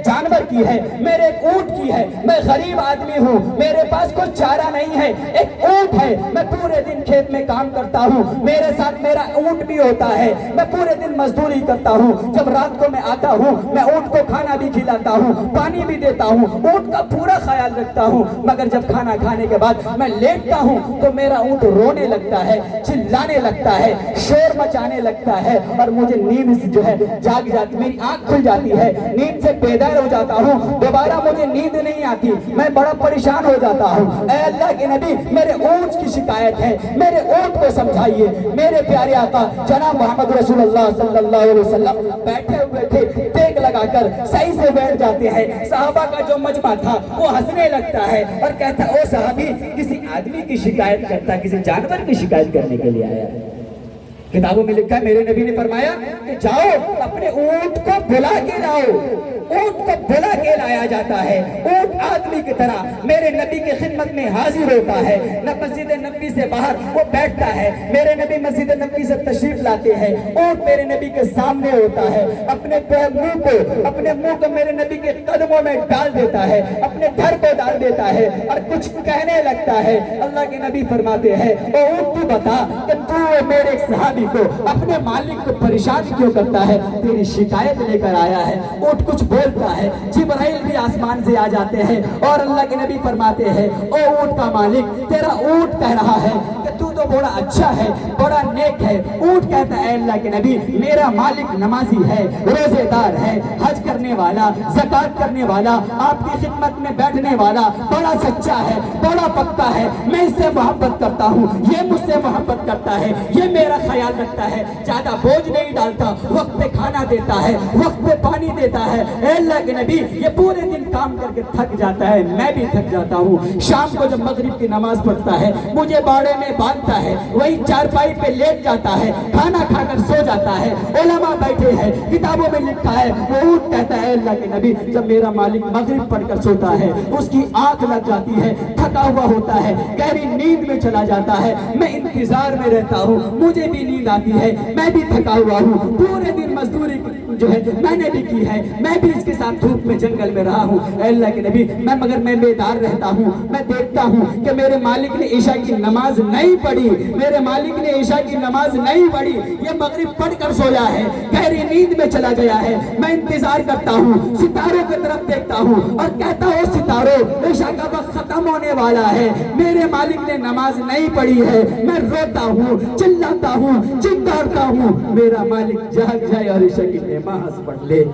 جانور کی ہے، میرے ایک اونٹ کی ہے، میں غریب آدمی ہوں، میرے پاس کوئی چارہ نہیں ہے، ایک اونٹ ہے، میں پورے دن کھیت میں کام کرتا ہوں، میرے ساتھ میرا اونٹ بھی ہوتا ہے، میں پورے دن مزدوری کرتا ہوں، جب رات کو میں آتا ہوں میں اونٹ کو کھانا بھی کھلاتا ہوں، پانی بھی دیتا ہوں، اونٹ کا پورا خیال رکھتا ہوں، مگر جب کھانا کھانے کے بعد میں لیٹتا ہوں تو میرا اونٹ رونے لگتا ہے، چلانے لگتا ہے، شور مچانے لگتا ہے، اور مجھے نیند سے جو ہے جاگ جاتی، میری آنکھ کھل جاتی ہے، نیند سے بیدار ہو جاتا ہوں، دوبارہ مجھے نیند نہیں آتی، میں بڑا پریشان ہو جاتا ہوں۔ اے اللہ کے نبی، میرے اونٹ کی شکایت ہے، میرے اونٹ کو سمجھائیے۔ میرے پیارے آقا جناب محمد رسول اللہ صلی اللہ علیہ وسلم بیٹھے ہوئے تھے، ٹیک لگا کر صحیح سے بیٹھ جاتے ہیں، صحابہ کا جو مجمع تھا وہ ہنسنے لگتا ہے اور کہتا ہے، او صحابی کسی آدمی کی شکایت کرتا، کسی جانور کی شکایت کرنے کے لیے آیا ہے۔ کتابوں میں لکھا ہے، میرے نبی نے فرمایا کہ جاؤ اپنے اونٹ کو بلا کے لاؤ، اونٹ کو بلا کے لایا جاتا ہے، اونٹ آدمی کی طرح میرے نبی کی خدمت میں حاضر ہوتا ہے، نہ مسجد نبی سے باہر وہ بیٹھتا ہے، میرے نبی مسجد نبی سے تشریف لاتے ہیں، اونٹ میرے نبی کے سامنے ہوتا ہے، اپنے منہ کو میرے نبی کے قدموں میں ڈال دیتا ہے، اپنے گھر کو ڈال دیتا ہے اور کچھ کہنے لگتا ہے۔ اللہ کے نبی فرماتے ہیں، او اونٹ تو بتا کہ تو میرے ایک صحابی کو اپنے مالک کو پریشان کیوں کرتا ہے، تیری شکایت لے کر آیا ہے۔ اونٹ کچھ بولتا ہے، جبرائیل بھی آسمان سے آ جاتے ہیں اور اللہ کے نبی فرماتے ہیں، او اونٹ کا مالک، تیرا اونٹ کہہ رہا ہے کہ تو بڑا اچھا ہے، بڑا نیک ہے۔ اونٹ کہتا ہے، اے اللہ کے نبی، میرا مالک نمازی ہے، روزے دار ہے، حج کرنے والا، زکات کرنے والا، آپ کی خدمت میں بیٹھنے والا، بڑا سچا ہے، بڑا پکا ہے، میں اس سے محبت کرتا ہوں، یہ مجھ سے محبت کرتا ہے، یہ میرا خیال رکھتا ہے، زیادہ بوجھ نہیں ڈالتا، وقت پہ کھانا دیتا ہے، وقت پہ پانی دیتا ہے۔ اے اللہ کے نبی، یہ پورے دن کام کر کے تھک جاتا ہے، میں بھی تھک جاتا ہوں، شام کو جب مغرب کی نماز پڑھتا ہے مجھے باڑے میں باندھتا ہے، وہی چارپائی پہ لیٹ جاتا ہے، کھانا کھا کر سو جاتا ہے، علماء بیٹھے ہیں، کتابوں میں لکھا ہے، وہ اونٹ کہتا ہے، اے اللہ کے نبی، جب میرا مالک مغرب پڑھ کر سوتا ہے اس کی آنکھ لگ جاتی ہے، تھکا ہوا ہوتا ہے، گہری نیند میں چلا جاتا ہے، میں انتظار میں رہتا ہوں، مجھے بھی نیند آتی ہے، میں بھی تھکا ہوا ہوں، پورے دن مزدوری جو ہے میں نے بھی کی ہے، میں بھی اس کے ساتھ دھوپ میں جنگل میں رہا ہوں، اے اللہ کے نبی، مگر میں بیدار رہتا ہوں، میں دیکھتا ہوں کہ میرے مالک نے عشاء کی نماز نہیں پڑھی، میرے مالک نے عشاء کی نماز نہیں پڑھی، یہ مغرب پڑھ کر سویا ہے، گہری نیند میں چلا گیا ہے، میں انتظار کرتا ہوں، ستاروں کی طرف دیکھتا ہوں اور کہتا ہوں، ستاروں، عشاء کا وقت ختم ہونے والا ہے، میرے مالک نے نماز نہیں پڑھی ہے، میں روتا ہوں، چلاتا ہوں، چنکارتا ہوں، میرا مالک جاگ جائے اور عشاء کی نماز پڑھ لے،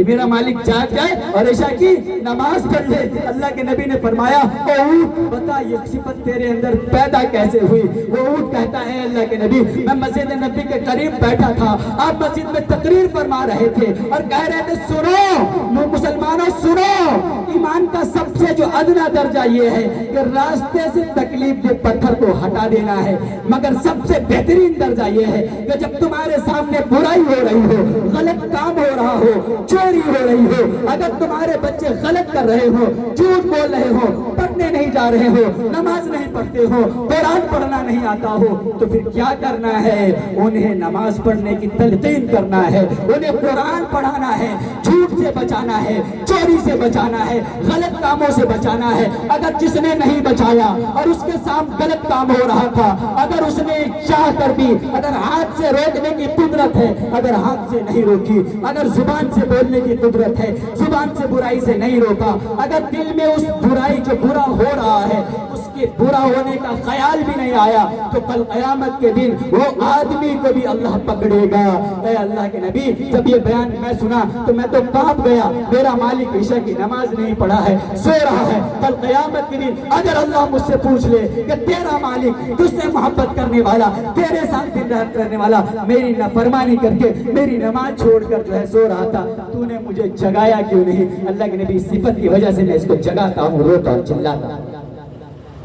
میرا مالک جاگ جائے اور عشاء کی نماز پڑھ لے۔ اللہ کے نبی نے فرمایا، او اونٹ، بتا یہ صفت تیرے اندر پیدا کیسے ہوئی؟ وہ اونٹ کہتا ہے، اللہ کے نبی، میں مسجد نبی کے قریب بیٹھا تھا، آپ مسجد میں تقریر فرما رہے تھے اور کہہ رہے تھے، سنو مسلمانوں، سنو، ایمان کا سب سے جو ادنا درجہ یہ ہے کہ راستے سے تکلیف دہ پتھر کو ہٹا دینا ہے، مگر سب سے بہترین درجہ یہ ہے کہ جب تمہارے سامنے برائی ہو رہی ہو، غلط کام ہو رہا ہو، چوری ہو رہی ہو، اگر تمہارے بچے غلط کر رہے ہو، جھوٹ بول رہے ہو، پڑھنے نہیں جا رہے ہو، نماز نہیں پڑھتے ہو، قرآن پڑھنا نہیں آتا ہو، تو پھر کیا کرنا ہے؟ انہیں نماز پڑھنے کی تلقین کرنا ہے، انہیں قرآن پڑھانا ہے، جھوٹ سے بچانا ہے، چوری سے بچانا ہے، غلط کاموں سے بچانا ہے۔ اگر جس نے نہیں بچایا اور اس کے سامنے غلط کام ہو رہا تھا، اگر اس نے چاہ کر بھی، اگر ہاتھ سے روکنے کی قدرت ہے، اگر ہاتھ سے نہیں روکی، اگر زبان سے بولنے کی قدرت ہے، زبان سے برائی سے نہیں روکا، اگر دل میں اس برائی جو برا ہو رہا ہے اس کے برا ہونے کا خیال بھی نہیں آیا، تو کل قیامت کے دن وہ آدمی کو بھی اللہ پکڑے گا۔ اے اللہ کے نبی، جب یہ بیان میں سنا تو میں تو کانپ گیا، میرا مالک عشاء کی نماز نہیں پڑھا ہے، سو رہا ہے، کل قیامت کے دن اگر اللہ مجھ سے پوچھ لے کہ تیرا مالک تجھ سے محبت کرنے والا، تیرے ساتھ دن رات کرنے والا، میری نافرمانی کر کے میری نماز چھوڑ کر جو ہے سو رہا تھا، تو نے مجھے جگایا کیوں نہیں؟ اللہ کے نبی، صفت کی وجہ سے میں اس کو جگاتا ہوں، روتا اور چلاتا ہوں۔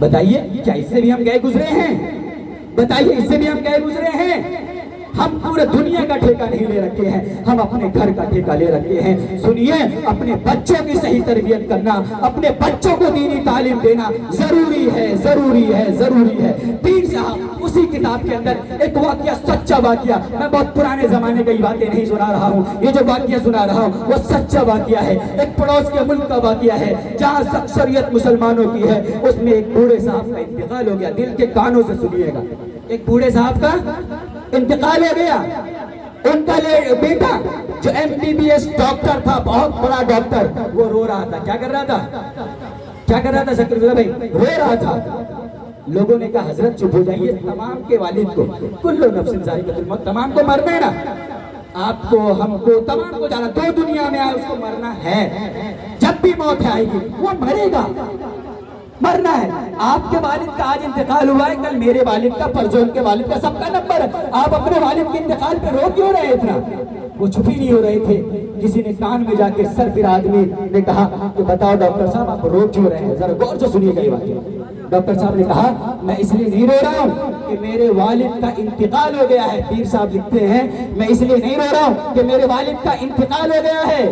بتائیے کیا اس سے بھی ہم گئے گزرے ہیں؟ بتائیے اس سے بھی ہم گئے گزرے ہیں؟ ہم پورے دنیا کا ٹھیکہ نہیں لے رکھے ہیں, ہم اپنے گھر کا ٹھیکہ لے رکھے ہیں. سنیے, اپنے بچوں کی صحیح تربیت کرنا, اپنے بچوں کو دینی تعلیم دینا ضروری ہے, ضروری ہے, ضروری ہے. پیر صاحب اسی کتاب کے اندر ایک واقعہ, سچا واقعہ, میں بہت پرانے زمانے کی باتیں نہیں سنا رہا ہوں, یہ جو واقعہ سنا رہا ہوں وہ سچا واقعہ ہے. ایک پڑوس کے ملک کا واقعہ ہے جہاں اکثریت مسلمانوں کی ہے. اس میں ایک بوڑھے صاحب کا انتقال ہو گیا. دل کے کانوں سے سنیے گا, ایک بوڑھے صاحب کا انتقال ہو گیا. ان کا بیٹا جو MBBS ڈاکٹر تھا, بہت بڑا ڈاکٹر, وہ رو رہا تھا. کیا کر رہا تھا, کیا کر رہا تھا شکر اللہ بھائی؟ رو رہا تھا. لوگوں نے کہا حضرت چپ ہو جائیے, تمام کے والد کو کل نفس ذائقۃ الموت, تمام کو مرنا ہے نا, آپ کو, ہم کو, تمام کو جانا, دو دنیا میں آئے اس کو مرنا ہے. جب بھی موت آئے گی وہ مرے گا, مرنا ہے. آپ کے والد کا آج انتقال ہوا ہے, کل میرے والد کا, پرسوں کے والد کا, سب کا نمبر ہے. آپ اپنے والد کے انتقال پہ رو کیوں رہے اتنا؟ وہ چپ ہی نہیں ہو رہے تھے. کسی نے کان میں جا کے سر پھر آدمی نے کہا کہ بتاؤ ڈاکٹر صاحب آپ رو کیوں رہے ہیں, ذرا غور سے سنیے گا یہ واقعہ. ڈاکٹر صاحب نے کہا میں اس لیے نہیں رو رہا ہوں کہ میرے والد کا انتقال ہو گیا ہے. پیر صاحب لکھتے ہیں میں اس لیے نہیں رو رہا ہوں کہ میرے والد کا انتقال ہو گیا ہے,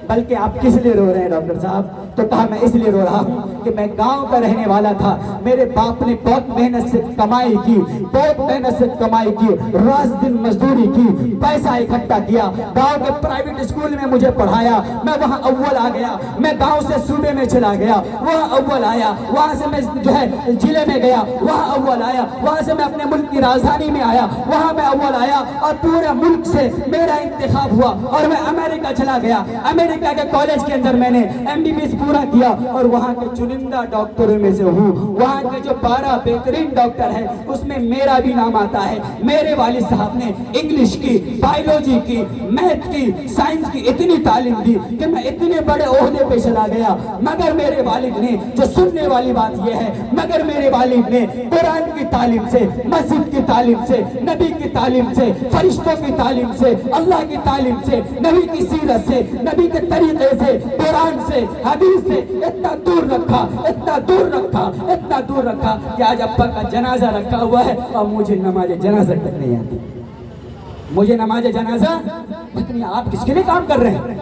بلکہ آپ کس لیے رو رہے ہیں ڈاکٹر صاحب؟ تو کہا میں اس لیے رو رہا ہوں کہ میں گاؤں کا رہنے والا تھا, میرے باپ نے بہت محنت سے کمائی کی, بہت محنت سے کمائی کی, رات دن مزدوری کی, پیسہ اکٹھا کیا, گاؤں کے پرائیویٹ اسکول میں مجھے پڑھایا, میں وہاں اول آ گیا, میں گاؤں سے صوبے میں چلا گیا, وہاں اول آیا, وہاں سے میں جو ہے ضلع میں گیا, وہاں اول آیا, وہاں سے میں اپنے ملک کی راجدھانی میں آیا, وہاں میں اول آیا, اور پورے ملک سے میرا انتخاب ہوا اور میں امریکہ چلا گیا. امریکہ کے کالج کے اندر میں نے MBBS پورا کیا اور وہاں کے چنندہ ڈاکٹروں میں سے ہوں. وہاں کے جو 12 بہترین ڈاکٹر ہیں اس میں میرا بھی نام آتا ہے. میرے والد صاحب نے انگلش کی, بائیولوجی کی, میتھ کی, سائنس کی اتنی تعلیم دی کہ میں اتنے بڑے عہدے پہ چلا گیا. مگر میرے والد نے, جو سننے والی بات یہ ہے, مگر میرے والد نے قرآن کی تعلیم سے, مسجد کی تعلیم سے, نبی کی تعلیم سے, فرشتوں کی تعلیم سے, اللہ کی تعلیم سے, نبی کی سیرت سے, نبی کے طریقے سے, قرآن سے, حدیث سے اتنا دور رکھا, اتنا دور رکھا, اتنا دور رکھا کہ آج ابا کا جنازہ رکھا ہوا ہے اور مجھے نماز جنازہ تک نہیں آتی. مجھے نماز جنازہ تک نہیں. آپ کس کے لیے کام کر رہے ہیں؟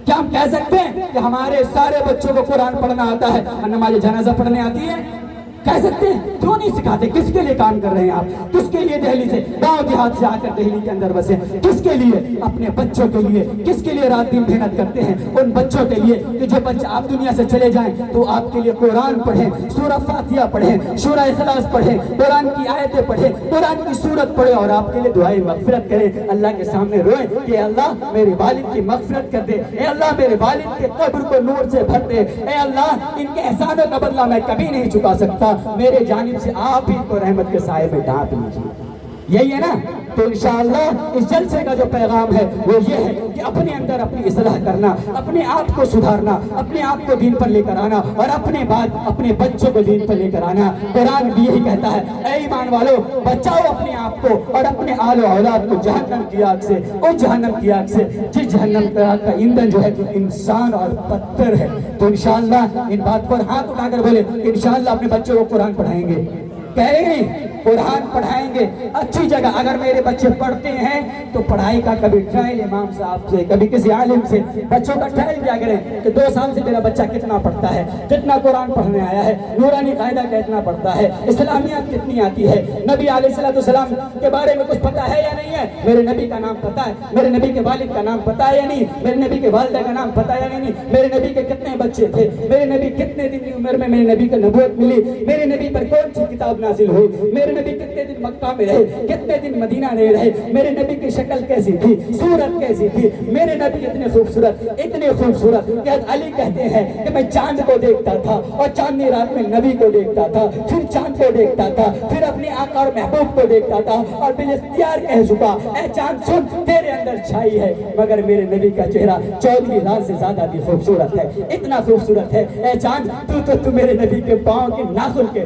کیا ہم کہہ سکتے ہیں کہ ہمارے سارے بچوں کو قرآن پڑھنا آتا ہے اور نماز جنازہ پڑھنے آتی ہے؟ کہہ سکتے ہیں؟ کیوں نہیں سکھاتے؟ کس کے لیے کام کر رہے ہیں آپ؟ کس کے لیے دہلی سے, گاؤں دیہات سے آ کر دہلی کے اندر بسے؟ کس کے لیے؟ اپنے بچوں کے لیے. کس کے لیے رات دن محنت کرتے ہیں؟ ان بچوں کے لیے کہ جو بچہ آپ دنیا سے چلے جائیں تو آپ کے لیے قرآن پڑھیں, سورہ فاتحہ پڑھیں, سورہ اخلاص پڑھیں, قرآن کی آیتیں پڑھیں, قرآن کی سورت پڑھیں اور آپ کے لیے دعائیں مغفرت کریں, اللہ کے سامنے روئیں کہ اللہ میرے والد کی مغفرت کر دے, اے اللہ میرے والد کے قبر کو نور سے بھر دے, اے اللہ ان کے احسانوں کا بدلہ میں کبھی نہیں چکا سکتا, میرے جانب سے آپ ہی کو رحمت کے سائے میں ڈھانپ لیجیے. یہی ہے نا. تو انشاءاللہ اس جلسے کا جو پیغام ہے وہ یہ ہے کہ اپنے اندر اپنی اصلاح کرنا, اپنے آپ کو سدھارنا, اپنے آپ کو دین پر لے کر آنا اور اپنے بعد اپنے بچوں کو دین پر لے کر آنا. قرآن بھی یہی کہتا ہے, اے ایمان والو بچاؤ اپنے آپ کو اور اپنے آل و اولاد کو جہنم کی آگ سے, اور جہنم کی آگ سے جس جہنم کی آگ کا ایندھن جو ہے انسان اور پتھر ہے. تو انشاءاللہ ان بات پر ہاتھ اٹھا کر بولے کہ انشاءاللہ اپنے بچوں کو قرآن پڑھائیں گے. کہہ رہے ہیں قرآن پڑھائیں گے اچھی جگہ. اگر میرے بچے پڑھتے ہیں تو پڑھائی کا کبھی ٹرائل امام صاحب سے, کبھی کسی عالم سے بچوں کا ٹرائل کیا کریں کہ 2 سال سے میرا بچہ کتنا پڑھتا ہے, کتنا قرآن پڑھنے آیا ہے, نورانی قاعدہ کتنا پڑھتا ہے, اسلامیات کتنی آتی ہے, نبی علیہ السلام کے بارے میں کچھ پتا ہے یا نہیں ہے, میرے نبی کا نام پتا ہے, میرے نبی کے والد کا نام پتا ہے یا نہیں, میرے نبی کے والدہ کا نام پتا ہے یا نہیں, میرے نبی کے کتنے بچے تھے, میرے نبی کتنے دن کی عمر میں میرے نبی کو نبوت ملی, میرے نبی پر کون سی کتاب نازل ہوئی, میرے نبی کتنے دن مکہ میں رہے, کتنے دن مدینہ میں رہے, میرے نبی کی شکل کیسی تھی, صورت کیسی تھی, میرے نبی اتنے خوبصورت کہ علی کہتے ہیں کہ میں چاند کو دیکھتا تھا اور چاندنی رات میں نبی کو دیکھتا تھا, پھر چاند کو دیکھتا تھا, پھر اپنے آقا اور محبوب کو دیکھتا تھا اور بالاختیار کہہ چکا اے چاند سن تیرے اندر چھائی ہے, مگر میرے نبی کا چہرہ 14 رات سے زیادہ بھی خوبصورت ہے, اتنا خوبصورت ہے اے چاند تو میرے نبی کے پاؤں کے ناخن کے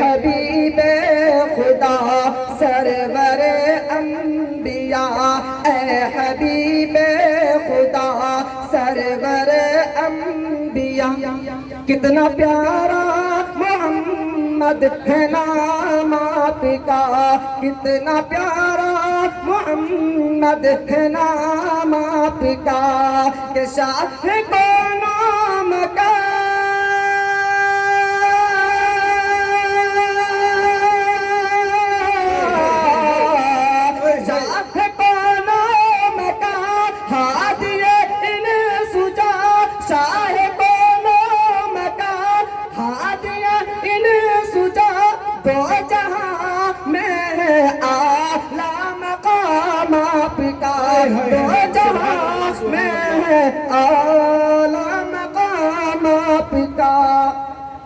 حبیب خدا سرور انبیاء، اے حبیب خدا سرور انبیاء، کتنا پیارا محمد ہے نام آپ کا، کتنا پیارا محمد ہے نام آپ کا، کہ شاہ کو نام کا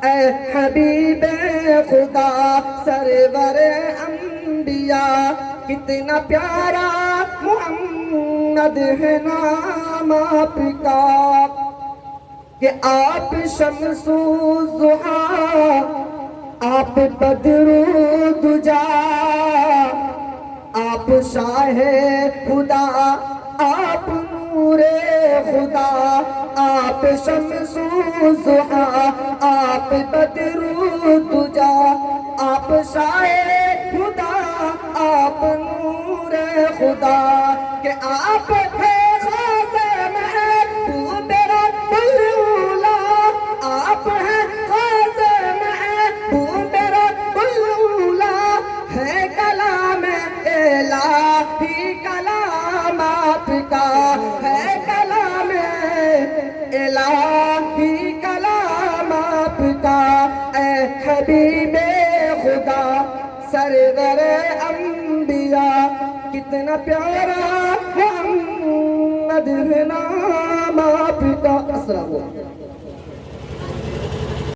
اے حبیب خدا سرور انبیاء، کتنا پیارا محمد ہے نام آپ کا، کہ آپ شمس الضحیٰ، آپ بدر الدجا، آپ شاہ خدا، آپ نور خدا، آپ شمس الضحیٰ، آپ بدر الدجا، آپ شاہ خدا، آپ نور خدا، کہ آپ ہے خاص محبوب رب الاولیٰ، آپ ہیں خاص محبوب رب الاولیٰ، ہے کلام الہی کلام آپ کا، ہے کلام الہی کلام آپ کا، اے حبیب خدا سرور انبیاء، کتنا پیارا محمد ہے نام آپ کا۔ السلام علیکم۔